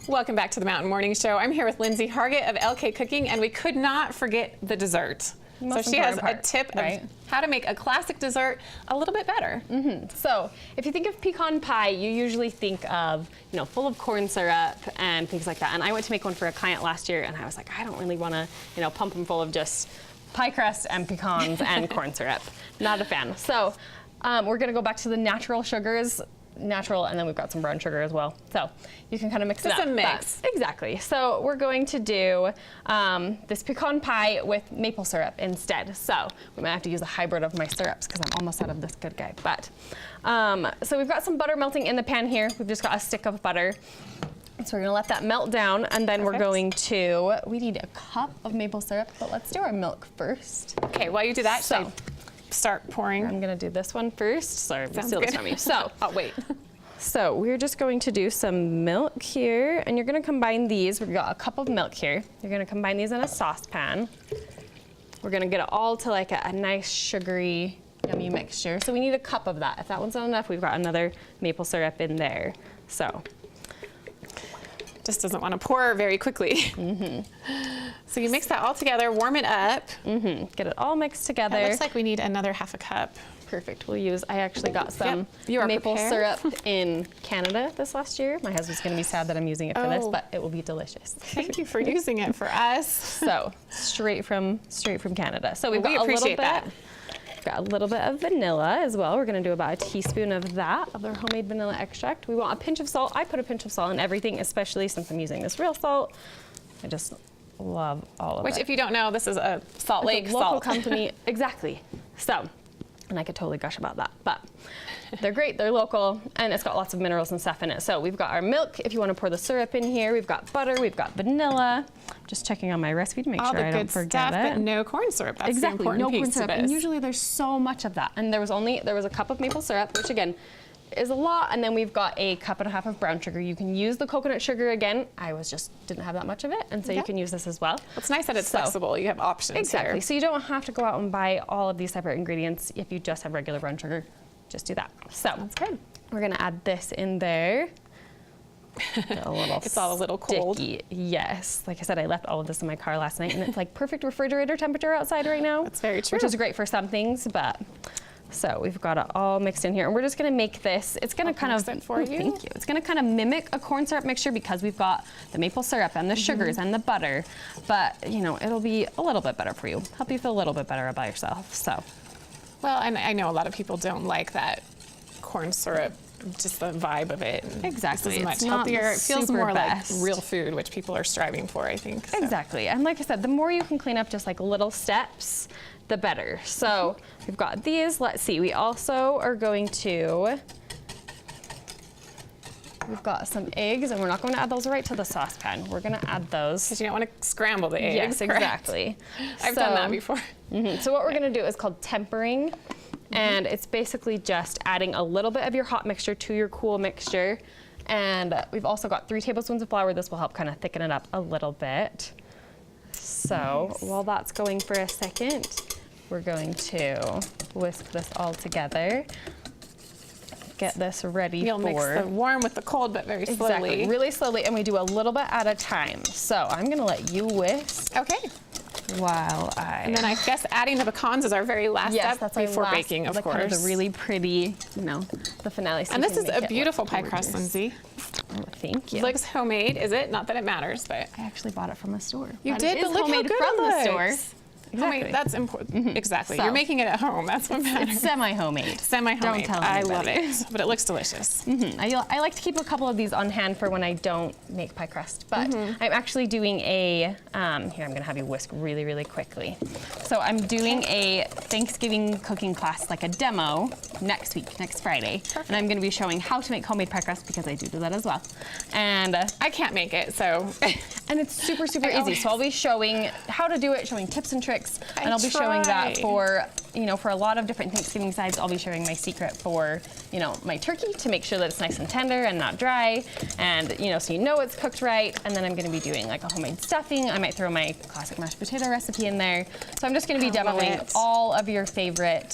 Welcome back to the Mountain Morning Show. I'm here with Lindsey Hargett of LK Cooking, and we could not forget the dessert. So she has a tip of how to make a classic dessert a little bit better. So if you think of pecan pie, you usually think of, full of corn syrup and things like that. And I went to make one for a client last year, and I was like, I don't really want to, pump them full of just pie crust and pecans and corn syrup. Not a fan. So we're going to go back to the natural sugars. Natural, and then we've got some brown sugar as well. So you can kind of mix it up. Just a mix. Exactly. So we're going to do this pecan pie with maple syrup instead. So we might have to use a hybrid of my syrups because I'm almost out of this good guy. But so we've got some butter melting in the pan here. We've just got a stick of butter. So we're gonna let that melt down, and then we're going to, we need a cup of maple syrup, but let's do our milk first. Okay, while you do that, so start pouring. I'm gonna do this one first. Sorry, steal this from me. So, oh wait. So we're just going to do some milk here, and you're gonna combine these. We've got a cup of milk here. You're gonna combine these in a saucepan. We're gonna get it all to like a nice sugary, yummy mixture. So we need a cup of that. If that one's not enough, we've got another maple syrup in there. So. Just doesn't want to pour very quickly. So you mix that all together, warm it up. Get it all mixed together. It looks like we need another half a cup. Perfect. We'll use, I actually got some maple syrup in Canada this last year. My husband's going to be sad that I'm using it for this, but it will be delicious. Thank you for using it for us. So straight from Canada. So we've got a little bit. Got a little bit of vanilla as well. We're gonna do about a teaspoon of that, of our homemade vanilla extract. We want a pinch of salt. I put a pinch of salt in everything, especially since I'm using this real salt. I just love all of it. Which, if you don't know, this is a Salt Lake local salt company. Exactly. So, and I could totally gush about that, but they're great, they're local, and it's got lots of minerals and stuff in it. So we've got our milk, if you want to pour the syrup in here, we've got butter, we've got vanilla. Just checking on my recipe to make sure I don't forget stuff, it. But no corn syrup, that's exactly, the important no piece corn syrup. to this. And usually there's so much of that. And there was a cup of maple syrup, which again, is a lot, and then we've got a cup and a half of brown sugar. You can use the coconut sugar again. I didn't have that much of it, and so you can use this as well. It's nice that it's flexible. You have options Exactly. here. So you don't have to go out and buy all of these separate ingredients. If you just have regular brown sugar, just do that. So that's good. We're gonna add this in there. It's all a little cold. Sticky. Yes. Like I said, I left all of this in my car last night, and it's like perfect refrigerator temperature outside right now. That's very true. Which is great for some things, but. So we've got it all mixed in here, and we're just gonna make this, it's gonna kind of, thank you. It's gonna kind of mimic a corn syrup mixture because we've got the maple syrup and the sugars and the butter, but it'll be a little bit better for you, help you feel a little bit better about yourself, so. Well, and I know a lot of people don't like that corn syrup, just the vibe of it. Exactly. This is much healthier. It feels more like real food, which people are striving for, I think. So. Exactly, and like I said, the more you can clean up just like little steps, the better. So we've got these. Let's see. We also are going to. We've got some eggs, and we're not going to add those right to the saucepan. We're going to add those. Because you don't want to scramble the eggs. Yes, exactly. I've done that before. So what we're going to do is called tempering, and it's basically just adding a little bit of your hot mixture to your cool mixture. And we've also got 3 tablespoons of flour. This will help kind of thicken it up a little bit. So while that's going for a second, we're going to whisk this all together. Get this ready You'll mix the warm with the cold, but very slowly. Exactly, really slowly, and we do a little bit at a time. So I'm gonna let you whisk. Okay. While And then I guess adding the pecans is our very last step before baking, of course. Kind of the really pretty, the finale. So and this is a beautiful pie crust, Lindsey. Oh, thank you. It looks homemade, is it? Not that it matters, but I actually bought it from a store. You did, but look how good from it looks. the store. Exactly. Homemade, that's important. Exactly. So, you're making it at home. That's what matters. It's semi-homemade. Semi-homemade. Don't tell I anybody. love it, but it looks delicious. I like to keep a couple of these on hand for when I don't make pie crust. But I'm actually doing a, here I'm going to have you whisk really, really quickly. So I'm doing a Thanksgiving cooking class, like a demo, next week, next Friday. Perfect. And I'm going to be showing how to make homemade pie crust because I do that as well. And I can't make it, so. And it's super, super easy. So I'll be showing how to do it, showing tips and tricks. And I'll be showing that for, for a lot of different Thanksgiving sides. I'll be sharing my secret for, my turkey to make sure that it's nice and tender and not dry. And, so it's cooked right. And then I'm going to be doing like a homemade stuffing. I might throw my classic mashed potato recipe in there. So I'm just going to be demoing all of your favorite,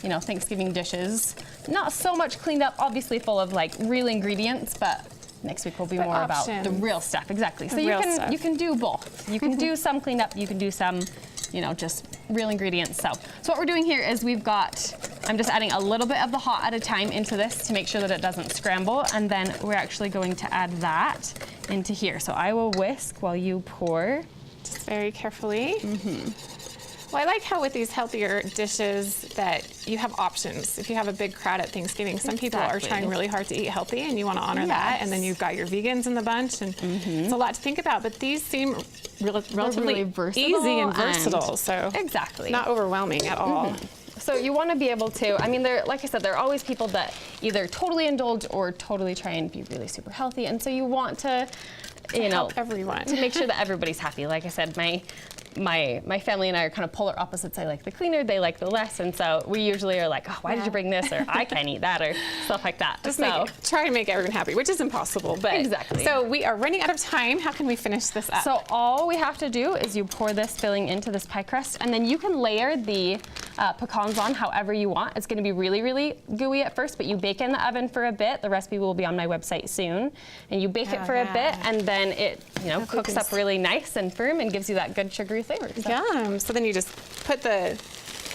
Thanksgiving dishes. Not so much cleaned up, obviously full of like real ingredients, but Next week will be more about the real stuff. Exactly. So you can do both. You can do some cleanup. You can do some, just real ingredients. So what we're doing here is I'm just adding a little bit of the hot at a time into this to make sure that it doesn't scramble. And then we're actually going to add that into here. So I will whisk while you pour. Just very carefully. Well, I like how with these healthier dishes that you have options. If you have a big crowd at Thanksgiving, some people are trying really hard to eat healthy and you want to honor that. And then you've got your vegans in the bunch and it's a lot to think about. But these seem relatively easy and versatile. So not overwhelming at all. So you want to be able to, like I said, there are always people that either totally indulge or totally try and be really super healthy. And so you want to, help everyone. To make sure that everybody's happy. Like I said, my family and I are kind of polar opposites. I like the cleaner, they like the less, and so we usually are like, oh, why did you bring this? Or I can't eat that, or stuff like that. Just try to make everyone happy, which is impossible, but so we are running out of time. How can we finish this up? So all we have to do is you pour this filling into this pie crust, and then you can layer the pecans on however you want. It's going to be really, really gooey at first, but you bake in the oven for a bit. The recipe will be on my website soon, and you bake it for a bit, and then it cooks up really nice and firm and gives you that good sugary flavor. So. Yum. So then you just put the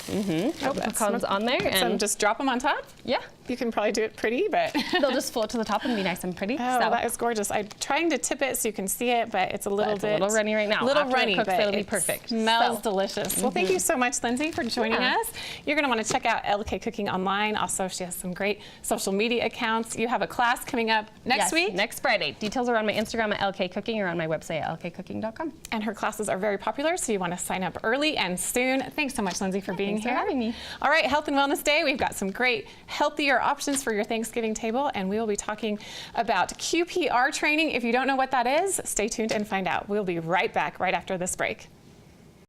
pecans on there and just drop them on top? Yeah. You can probably do it pretty, but they'll just float to the top and be nice and pretty. Oh, that is gorgeous. I'm trying to tip it so you can see it, but it's a little runny right now. Little runny, but it'll be perfect. Smells delicious. Well, thank you so much, Lindsey, for joining us. You're going to want to check out LK Cooking online. Also, she has some great social media accounts. You have a class coming up next week? Next Friday. Details are on my Instagram at LK Cooking or on my website at lkcooking.com. And her classes are very popular, so you want to sign up early and soon. Thanks so much, Lindsey, for being here. Thanks for having me. All right, Health and Wellness Day. We've got some great, healthier options for your Thanksgiving table, and we will be talking about QPR training. If you don't know what that is, stay tuned and find out. We'll be right back right after this break.